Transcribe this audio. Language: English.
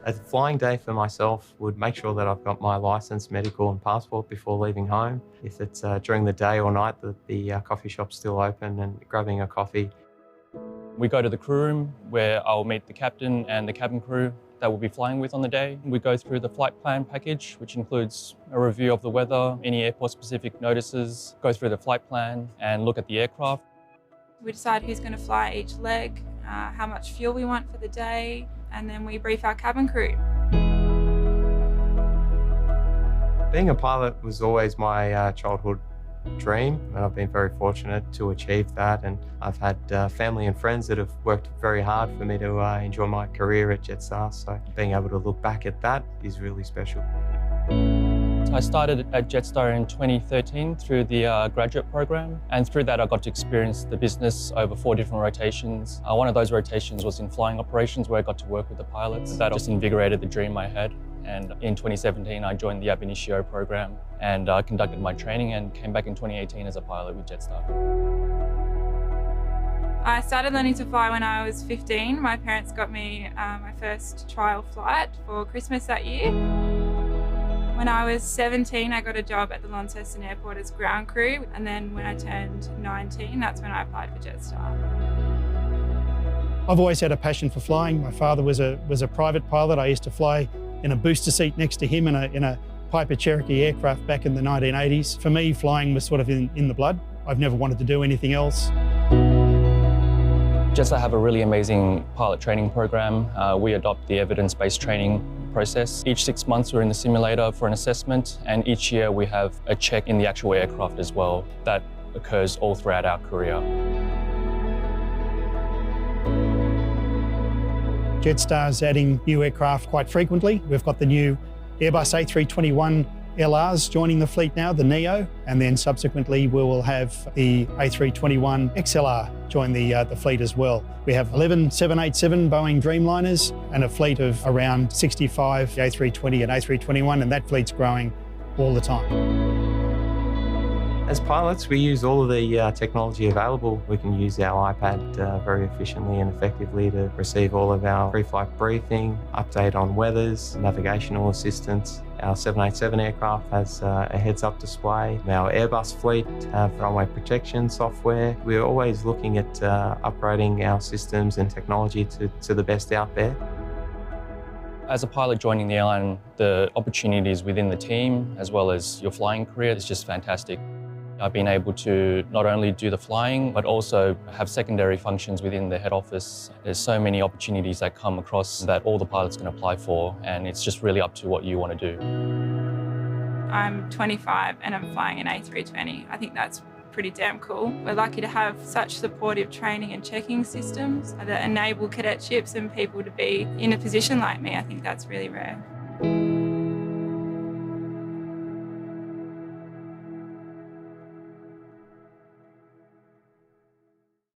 A flying day for myself would make sure that I've got my licence, medical and passport before leaving home. If it's during the day or night that the coffee shop's still open, and grabbing a coffee. We go to the crew room where I'll meet the captain and the cabin crew that we'll be flying with on the day. We go through the flight plan package, which includes a review of the weather, any airport-specific notices, go through the flight plan and look at the aircraft. We decide who's going to fly each leg, how much fuel we want for the day, and then we brief our cabin crew. Being a pilot was always my childhood dream, and I've been very fortunate to achieve that, and I've had family and friends that have worked very hard for me to enjoy my career at Jetstar, so being able to look back at that is really special. I started at Jetstar in 2013 through the graduate program, and through that I got to experience the business over 4 different rotations. One of those rotations was in flying operations, where I got to work with the pilots. That just invigorated the dream I had. And in 2017, I joined the Ab Initio program and conducted my training and came back in 2018 as a pilot with Jetstar. I started learning to fly when I was 15. My parents got me my first trial flight for Christmas that year. When I was 17, I got a job at the Launceston Airport as ground crew. And then when I turned 19, that's when I applied for Jetstar. I've always had a passion for flying. My father was a private pilot. I used to fly in a booster seat next to him in a Piper Cherokee aircraft back in the 1980s. For me, flying was sort of in the blood. I've never wanted to do anything else. Jetstar have a really amazing pilot training program. We adopt the evidence-based training process. Each 6 months we're in the simulator for an assessment, and each year we have a check in the actual aircraft as well. That occurs all throughout our career. Jetstar's adding new aircraft quite frequently. We've got the new Airbus A321 LRs joining the fleet now, the NEO, and then subsequently we will have the A321 XLR join the fleet as well. We have 11 787 Boeing Dreamliners and a fleet of around 65 A320 and A321, and that fleet's growing all the time. As pilots, we use all of the technology available. We can use our iPad very efficiently and effectively to receive all of our pre-flight briefing, update on weathers, navigational assistance. Our 787 aircraft has a heads-up display. Our Airbus fleet have runway protection software. We're always looking at upgrading our systems and technology to the best out there. As a pilot joining the airline, the opportunities within the team, as well as your flying career, is just fantastic. I've been able to not only do the flying, but also have secondary functions within the head office. There's so many opportunities that come across that all the pilots can apply for, and it's just really up to what you want to do. I'm 25 and I'm flying an A320. I think that's pretty damn cool. We're lucky to have such supportive training and checking systems that enable cadetships and people to be in a position like me. I think that's really rare.